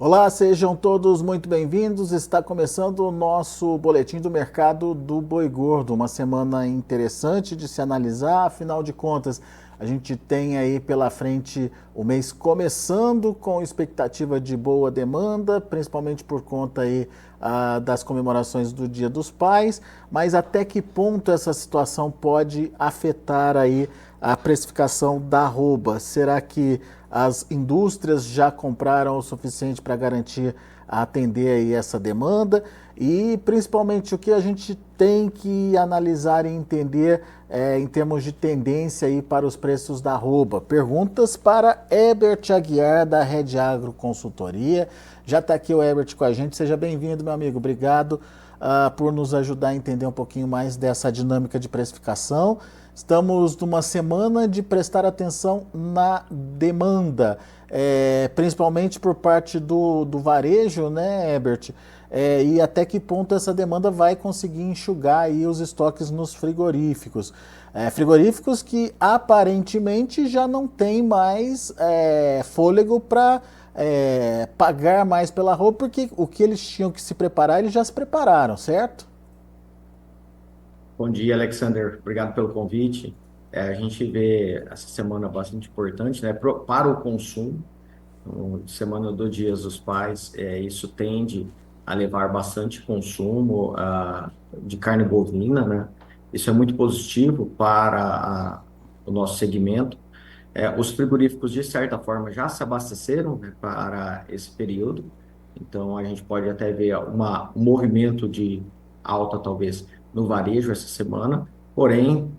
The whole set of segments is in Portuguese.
Olá, sejam todos muito bem-vindos. Está começando o nosso boletim do mercado do boi gordo. Uma semana interessante de se analisar, afinal de contas, a gente tem aí pela frente o mês começando com expectativa de boa demanda, principalmente por conta aí das comemorações do Dia dos Pais, mas até que ponto essa situação pode afetar aí a precificação da arroba? Será que as indústrias já compraram o suficiente para garantir atender aí essa demanda? E principalmente o que a gente tem que analisar e entender em termos de tendência aí para os preços da arroba? Perguntas para Herbert Aguiar, da Rede Agro Consultoria. Já está aqui o Herbert com a gente, seja bem-vindo, meu amigo. Obrigado por nos ajudar a entender um pouquinho mais dessa dinâmica de precificação. Estamos numa semana de prestar atenção na demanda, principalmente por parte do varejo, né, Herbert? E até que ponto essa demanda vai conseguir enxugar aí os estoques nos frigoríficos. Frigoríficos que aparentemente já não tem mais fôlego para pagar mais pela roupa, porque o que eles tinham que se preparar, eles já se prepararam, certo? Bom dia, Alexander. Obrigado pelo convite. A gente vê essa semana bastante importante, né, para o consumo. Semana do Dia dos Pais, isso tende a levar bastante consumo de carne bovina, né? Isso é muito positivo para o nosso segmento. Os frigoríficos, de certa forma, já se abasteceram, né, para esse período. Então, a gente pode até ver um movimento de alta, talvez, no varejo essa semana. Porém,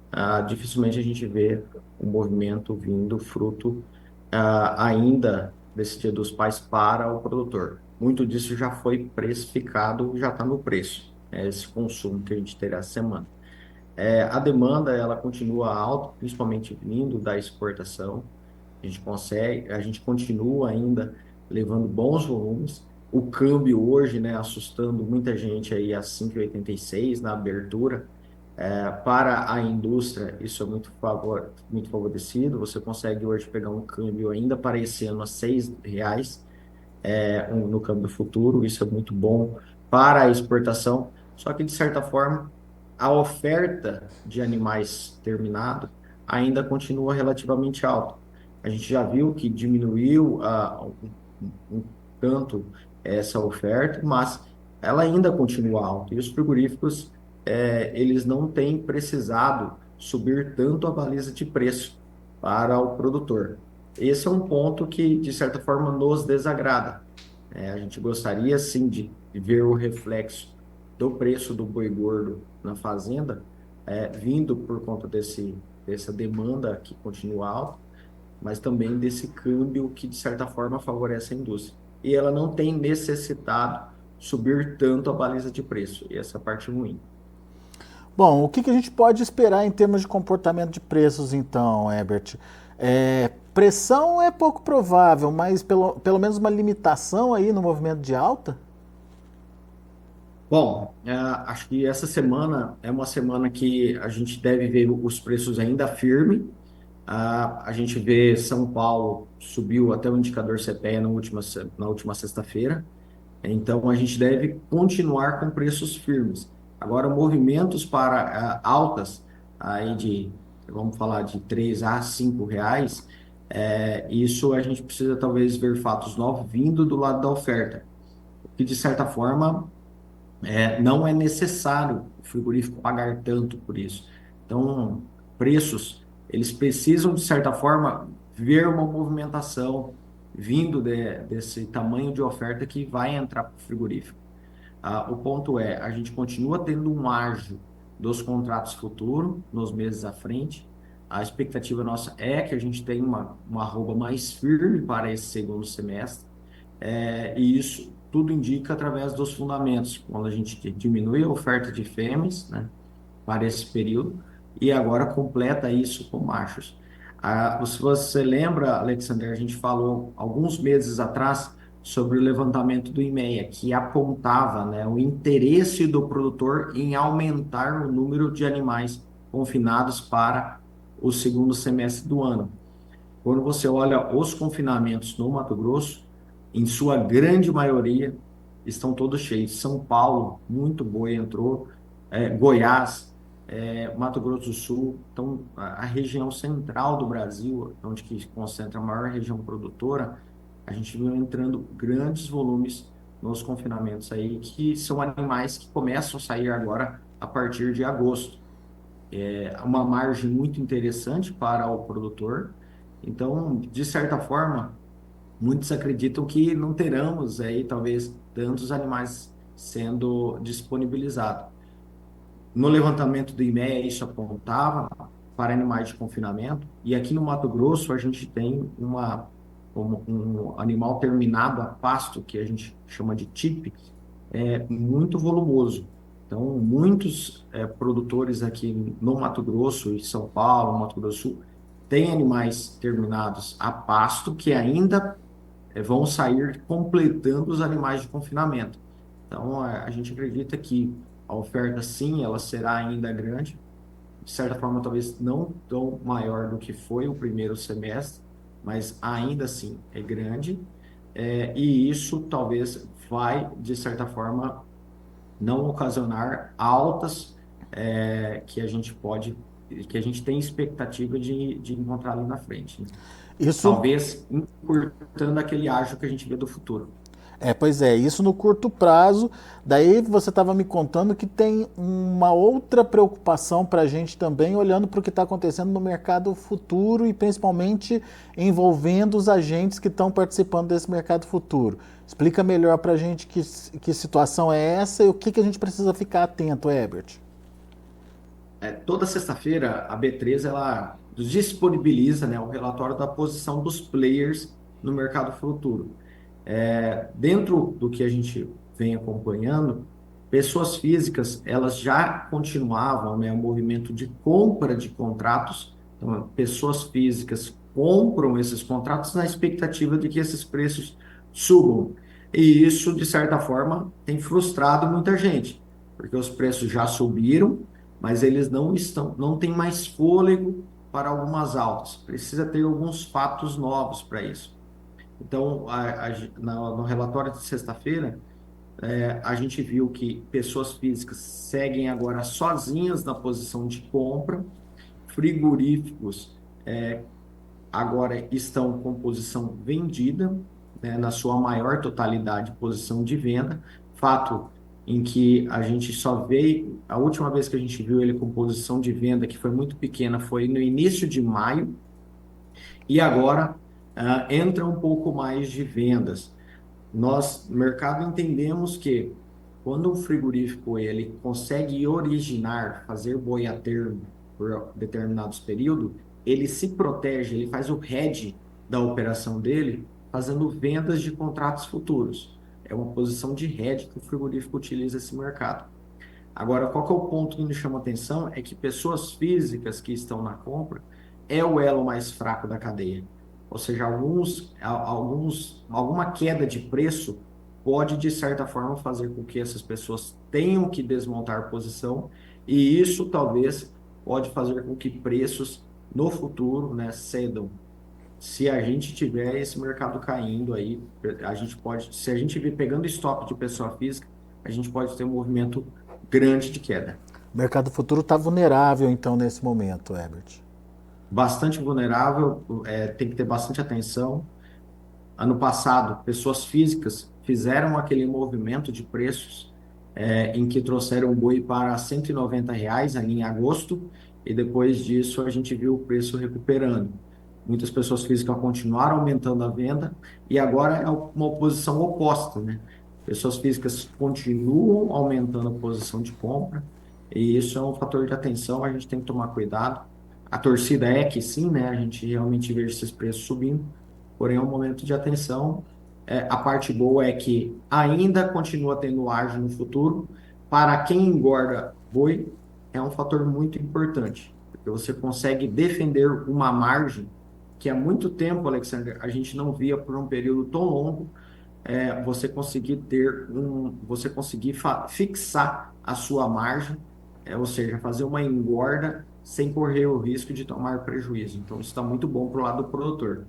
dificilmente a gente vê um movimento vindo fruto ainda desse Dia dos Pais para o produtor. Muito disso já foi precificado, já está no preço, né, esse consumo que a gente terá essa semana. A demanda ela continua alta, principalmente vindo da exportação. A gente continua ainda levando bons volumes. O câmbio hoje, né, assustando muita gente aí a 5,86 na abertura. Para a indústria, isso é muito favorecido. Você consegue hoje pegar um câmbio ainda para esse ano a R$ 6, no câmbio futuro. Isso é muito bom para a exportação. Só que, de certa forma, a oferta de animais terminados ainda continua relativamente alta. A gente já viu que diminuiu um tanto essa oferta, mas ela ainda continua alta. E os frigoríficos, eles não têm precisado subir tanto a baliza de preço para o produtor. Esse é um ponto que, de certa forma, nos desagrada. A gente gostaria, sim, de ver o reflexo do preço do boi gordo na fazenda, vindo por conta dessa demanda que continua alta, mas também desse câmbio que, de certa forma, favorece a indústria. E ela não tem necessitado subir tanto a baliza de preço, e essa é a parte ruim. Bom, o que a gente pode esperar em termos de comportamento de preços, então, Herbert? Pressão é pouco provável, mas pelo menos uma limitação aí no movimento de alta? Bom, acho que essa semana é uma semana que a gente deve ver os preços ainda firme. A gente vê São Paulo subiu até o indicador CPEA na última sexta-feira. Então, a gente deve continuar com preços firmes. Agora, movimentos para altas, aí vamos falar de R$ 3 a R$ 5, isso a gente precisa talvez ver fatos novos vindo do lado da oferta, que de certa forma não é necessário o frigorífico pagar tanto por isso. Então, preços, eles precisam, de certa forma, ver uma movimentação vindo desse tamanho de oferta que vai entrar para o frigorífico. O ponto é, a gente continua tendo um ágio dos contratos futuros nos meses à frente. A expectativa nossa é que a gente tenha uma arroba mais firme para esse segundo semestre. E isso tudo indica através dos fundamentos, quando a gente diminui a oferta de fêmeas, né, para esse período, e agora completa isso com machos. Se você lembra, Alexander, a gente falou alguns meses atrás sobre o levantamento do IMEA, que apontava, né, o interesse do produtor em aumentar o número de animais confinados para o segundo semestre do ano. Quando você olha os confinamentos no Mato Grosso, em sua grande maioria, estão todos cheios. São Paulo, muito boi entrou, Goiás, Mato Grosso do Sul, então a região central do Brasil, onde que concentra a maior região produtora, a gente viu entrando grandes volumes nos confinamentos aí, que são animais que começam a sair agora a partir de agosto. É uma margem muito interessante para o produtor. Então, de certa forma, muitos acreditam que não teremos aí talvez tantos animais sendo disponibilizados. No levantamento do IMEA, isso apontava para animais de confinamento, e aqui no Mato Grosso a gente tem um animal terminado a pasto, que a gente chama de TIP, muito volumoso. Então, muitos produtores aqui no Mato Grosso, em São Paulo, Mato Grosso do Sul, têm animais terminados a pasto que ainda vão sair completando os animais de confinamento. Então, a gente acredita que a oferta, sim, ela será ainda grande, de certa forma, talvez não tão maior do que foi o primeiro semestre, mas ainda assim é grande, e isso talvez vai, de certa forma, não ocasionar altas que a gente tem expectativa de encontrar ali na frente, né? Isso Talvez encurtando aquele ágio que a gente vê do futuro. Pois é, isso no curto prazo. Daí você estava me contando que tem uma outra preocupação para a gente também, olhando para o que está acontecendo no mercado futuro e principalmente envolvendo os agentes que estão participando desse mercado futuro. Explica melhor para a gente que situação é essa e o que a gente precisa ficar atento, Herbert. Toda sexta-feira, a B3 ela disponibiliza, né, o relatório da posição dos players no mercado futuro. Dentro do que a gente vem acompanhando, pessoas físicas elas já continuavam, né, o movimento de compra de contratos. Então, pessoas físicas compram esses contratos na expectativa de que esses preços subam. E isso, de certa forma, tem frustrado muita gente, porque os preços já subiram, mas eles não têm mais fôlego para algumas altas. Precisa ter alguns fatos novos para isso. Então, no relatório de sexta-feira, a gente viu que pessoas físicas seguem agora sozinhas na posição de compra, frigoríficos agora estão com posição vendida, né, na sua maior totalidade, posição de venda, fato em que a gente só veio, a última vez que a gente viu ele com posição de venda, que foi muito pequena, foi no início de maio, e agora entra um pouco mais de vendas. Nós, no mercado, entendemos que quando um frigorífico ele consegue originar, fazer boi a termo por determinados períodos, ele se protege, ele faz o hedge da operação dele, fazendo vendas de contratos futuros. É uma posição de hedge que o frigorífico utiliza esse mercado. Agora, qual que é o ponto que me chama a atenção? É que pessoas físicas que estão na compra é o elo mais fraco da cadeia. Ou seja, alguma queda de preço pode, de certa forma, fazer com que essas pessoas tenham que desmontar posição, e isso talvez pode fazer com que preços no futuro, né, cedam. Se a gente tiver esse mercado caindo aí, se a gente vir pegando estoque de pessoa física, a gente pode ter um movimento grande de queda. O mercado futuro está vulnerável, então, nesse momento, Herbert. Bastante vulnerável, tem que ter bastante atenção. Ano passado, pessoas físicas fizeram aquele movimento de preços em que trouxeram o boi para R$ 190 ali em agosto, e depois disso a gente viu o preço recuperando. Muitas pessoas físicas continuaram aumentando a venda, e agora é uma posição oposta, né? Pessoas físicas continuam aumentando a posição de compra, e isso é um fator de atenção, a gente tem que tomar cuidado. A torcida é que sim, né? A gente realmente vê esses preços subindo, porém é um momento de atenção. A parte boa é que ainda continua tendo ágio no futuro. Para quem engorda boi, é um fator muito importante, porque você consegue defender uma margem que há muito tempo, Alexander, a gente não via por um período tão longo, você conseguir fixar a sua margem, ou seja, fazer uma engorda sem correr o risco de tomar prejuízo. Então, isso está muito bom para o lado do produtor.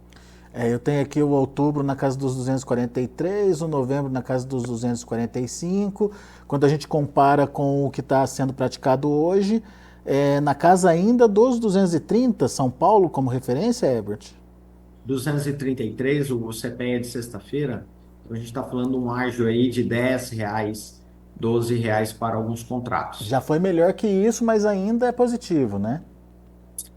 Eu tenho aqui o outubro na casa dos 243, o novembro na casa dos 245. Quando a gente compara com o que está sendo praticado hoje, na casa ainda dos 230, São Paulo como referência, Herbert? 233, o CPEA de sexta-feira, então a gente está falando um ágio aí de R$ 10, R$ 12 para alguns Já contratos. foi melhor que isso, mas ainda é positivo, né?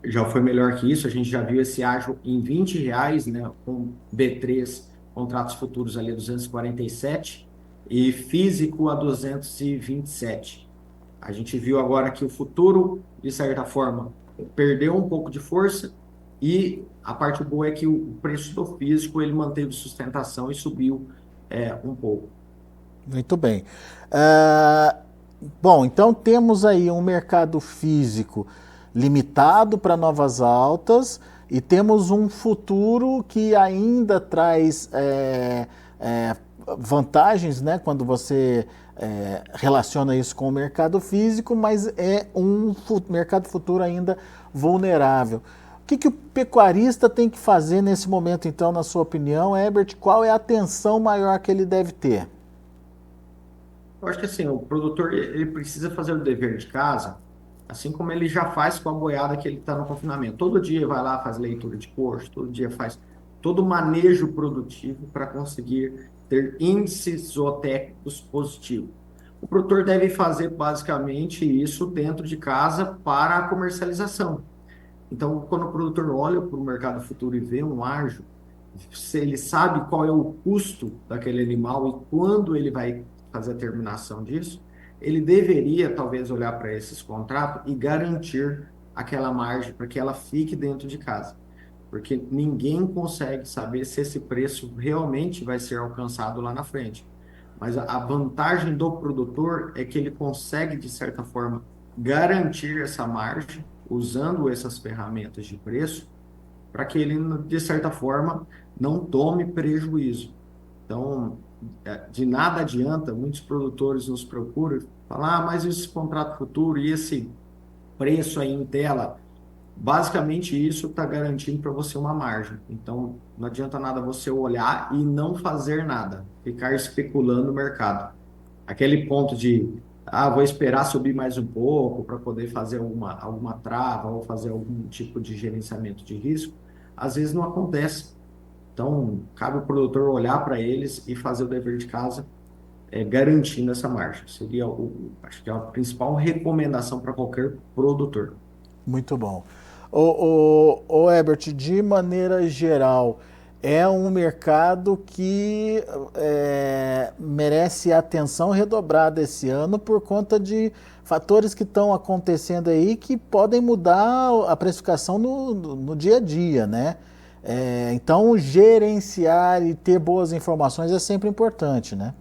Já foi melhor que isso, a gente já viu esse ágio em R$ 20, né, com B3, contratos futuros ali a 247 e físico a 227. A gente viu agora que o futuro, de certa forma, perdeu um pouco de força e a parte boa é que o preço do físico ele manteve sustentação e subiu um pouco. Muito bem. Ah, bom, então temos aí um mercado físico limitado para novas altas e temos um futuro que ainda traz vantagens, né, quando você relaciona isso com o mercado físico, mas é um mercado futuro ainda vulnerável. O que o pecuarista tem que fazer nesse momento, então, na sua opinião, Herbert? Qual é a atenção maior que ele deve ter? Eu acho que assim, o produtor ele precisa fazer o dever de casa, assim como ele já faz com a boiada que ele está no confinamento. Todo dia vai lá, faz leitura de coxo, todo dia faz todo o manejo produtivo para conseguir ter índices zootécnicos positivos. O produtor deve fazer basicamente isso dentro de casa para a comercialização. Então, quando o produtor olha para o mercado futuro e vê um ágio, se ele sabe qual é o custo daquele animal e quando ele vai fazer a terminação disso, ele deveria talvez olhar para esses contratos e garantir aquela margem para que ela fique dentro de casa. Porque ninguém consegue saber se esse preço realmente vai ser alcançado lá na frente. Mas a vantagem do produtor é que ele consegue, de certa forma, garantir essa margem usando essas ferramentas de preço para que ele, de certa forma, não tome prejuízo. Então, de nada adianta, muitos produtores nos procuram, falar, mas esse contrato futuro e esse preço aí em tela, basicamente isso está garantindo para você uma margem. Então, não adianta nada você olhar e não fazer nada, ficar especulando no mercado. Aquele ponto de, vou esperar subir mais um pouco para poder fazer alguma trava ou fazer algum tipo de gerenciamento de risco, às vezes não acontece. Então, cabe o produtor olhar para eles e fazer o dever de casa, garantindo essa margem. Seria, acho que é a principal recomendação para qualquer produtor. Muito bom. O Herbert, de maneira geral, é um mercado que merece atenção redobrada esse ano por conta de fatores que estão acontecendo aí que podem mudar a precificação no dia a dia, né? Então, gerenciar e ter boas informações é sempre importante, né?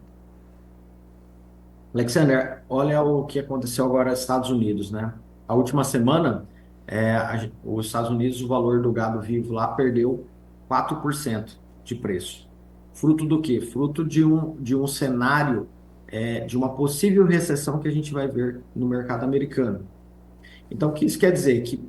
Alexander, olha o que aconteceu agora nos Estados Unidos, né? A última semana, os Estados Unidos, o valor do gado vivo lá perdeu 4% de preço. Fruto do quê? Fruto de um cenário, de uma possível recessão que a gente vai ver no mercado americano. Então, o que isso quer dizer? Que,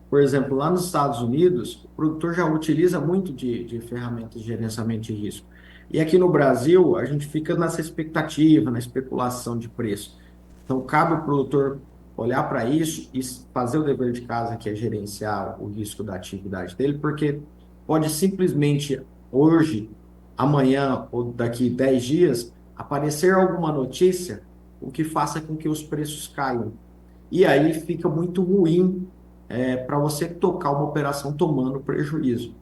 por exemplo, lá nos Estados Unidos, o produtor já utiliza muito de ferramentas de gerenciamento de risco. E aqui no Brasil, a gente fica nessa expectativa, na especulação de preço. Então, cabe ao produtor olhar para isso e fazer o dever de casa, que é gerenciar o risco da atividade dele, porque pode simplesmente hoje, amanhã ou daqui 10 dias, aparecer alguma notícia, o que faça com que os preços caiam. E aí fica muito ruim para você tocar uma operação tomando prejuízo.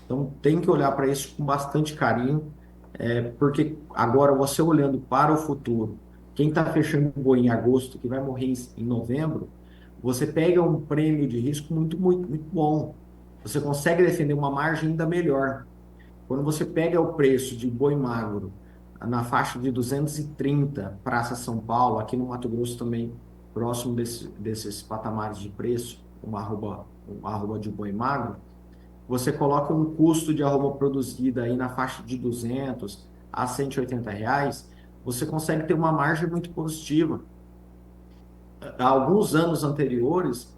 Então tem que olhar para isso com bastante carinho, porque agora você olhando para o futuro, quem está fechando boi em agosto, que vai morrer em novembro, você pega um prêmio de risco muito, muito, muito bom. Você consegue defender uma margem ainda melhor. Quando você pega o preço de boi magro na faixa de 230, Praça São Paulo, aqui no Mato Grosso também, próximo desses patamares de preço, uma arroba de boi magro, você coloca um custo de arroba produzida aí na faixa de 200 a R$ 180, você consegue ter uma margem muito positiva. Há alguns anos anteriores,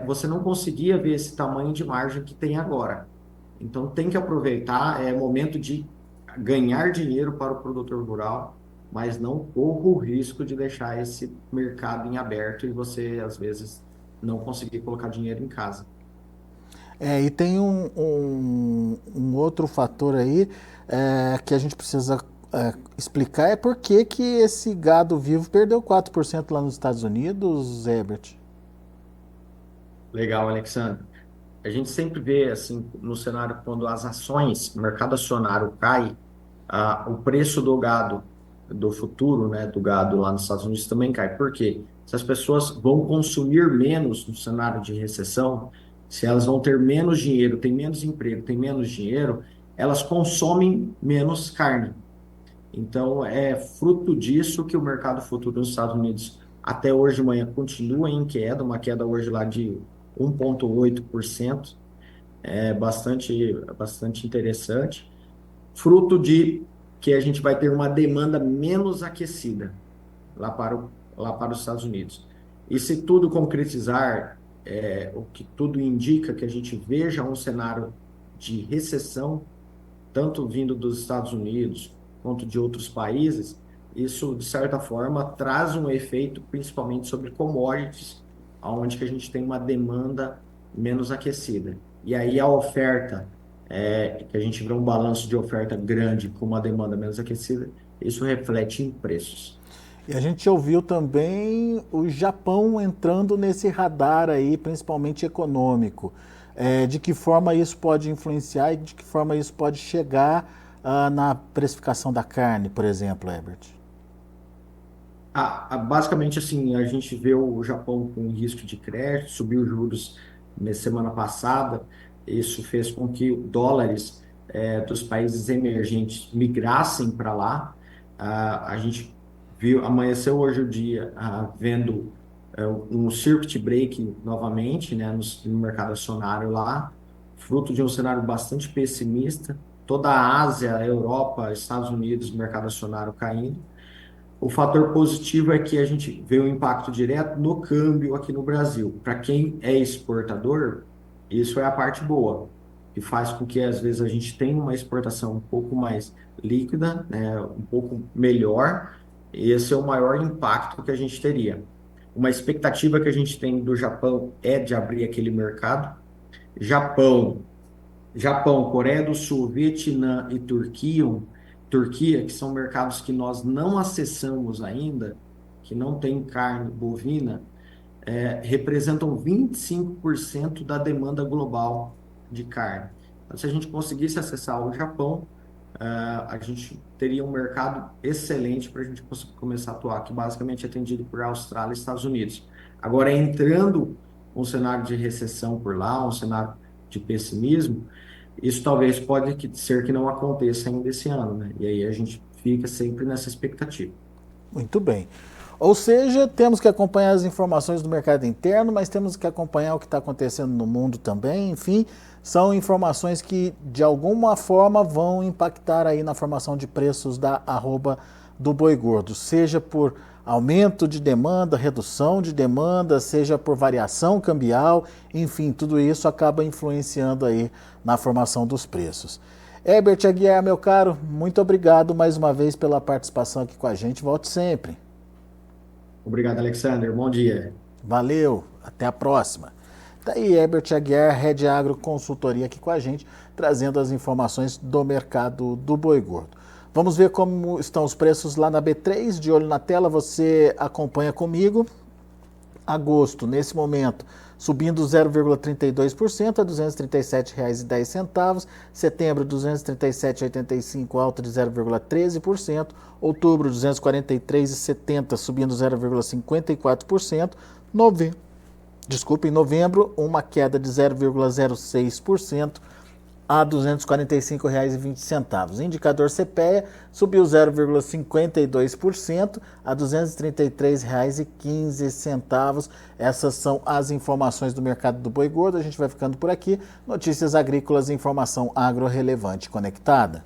você não conseguia ver esse tamanho de margem que tem agora. Então tem que aproveitar, é momento de ganhar dinheiro para o produtor rural, mas não corra o risco de deixar esse mercado em aberto e você, às vezes, não conseguir colocar dinheiro em casa. E tem um outro fator aí que a gente precisa explicar, é por que que esse gado vivo perdeu 4% lá nos Estados Unidos, Herbert? Legal, Alexandre. A gente sempre vê, assim, no cenário, quando as ações, o mercado acionário cai, o preço do gado, do futuro, né, do gado lá nos Estados Unidos também cai. Por quê? Se as pessoas vão consumir menos no cenário de recessão, se elas vão ter menos dinheiro, tem menos emprego, tem menos dinheiro, elas consomem menos carne. Então, é fruto disso que o mercado futuro nos Estados Unidos, até hoje de manhã, continua em queda, uma queda hoje lá de 1,8%, é bastante interessante, fruto de que a gente vai ter uma demanda menos aquecida lá para os Estados Unidos. E se tudo concretizar, o que tudo indica que a gente veja um cenário de recessão, tanto vindo dos Estados Unidos quanto de outros países, isso, de certa forma, traz um efeito principalmente sobre commodities, onde que a gente tem uma demanda menos aquecida. E aí a oferta, que a gente vê um balanço de oferta grande com uma demanda menos aquecida, isso reflete em preços. E a gente ouviu também o Japão entrando nesse radar aí, principalmente econômico. De que forma isso pode influenciar e de que forma isso pode chegar na precificação da carne, por exemplo, Herbert? Basicamente, assim, a gente vê o Japão com risco de crédito, subiu os juros na semana passada. Isso fez com que dólares dos países emergentes migrassem para lá. A gente amanheceu hoje o dia vendo um circuit break novamente, né, no mercado acionário lá, fruto de um cenário bastante pessimista. Toda a Ásia, a Europa, Estados Unidos, mercado acionário caindo. O fator positivo é que a gente vê o impacto direto no câmbio aqui no Brasil. Para quem é exportador, isso é a parte boa, que faz com que às vezes a gente tenha uma exportação um pouco mais líquida, né, um pouco melhor. Esse é o maior impacto que a gente teria. Uma expectativa que a gente tem do Japão é de abrir aquele mercado. Japão Coreia do Sul, Vietnã e Turquia, que são mercados que nós não acessamos ainda, que não tem carne bovina, representam 25% da demanda global de carne. Então, se a gente conseguisse acessar o Japão, a gente teria um mercado excelente para a gente conseguir começar a atuar, que basicamente é atendido por Austrália e Estados Unidos. Agora, entrando um cenário de recessão por lá, um cenário de pessimismo, isso talvez ser que não aconteça ainda esse ano, né? E aí a gente fica sempre nessa expectativa. Muito bem. Ou seja, temos que acompanhar as informações do mercado interno, mas temos que acompanhar o que está acontecendo no mundo também. Enfim, são informações que de alguma forma vão impactar aí na formação de preços da arroba do boi gordo, seja por aumento de demanda, redução de demanda, seja por variação cambial, enfim, tudo isso acaba influenciando aí na formação dos preços. Herbert Aguiar, meu caro, muito obrigado mais uma vez pela participação aqui com a gente. Volte sempre. Obrigado, Alexander. Bom dia. Valeu, até a próxima. Tá aí Herbert Aguiar, Rede Agro Consultoria aqui com a gente, trazendo as informações do mercado do boi gordo. Vamos ver como estão os preços lá na B3, de olho na tela, você acompanha comigo. Agosto, nesse momento, subindo 0,32% a R$ 237,10. Setembro, R$ 237,85, alta de 0,13%. Outubro, R$ 243,70, subindo 0,54%. Em novembro, uma queda de 0,06% a R$ 245,20. Indicador CPEA subiu 0,52% a R$ 233,15. Essas são as informações do mercado do boi gordo. A gente vai ficando por aqui. Notícias agrícolas e informação agro relevante conectada.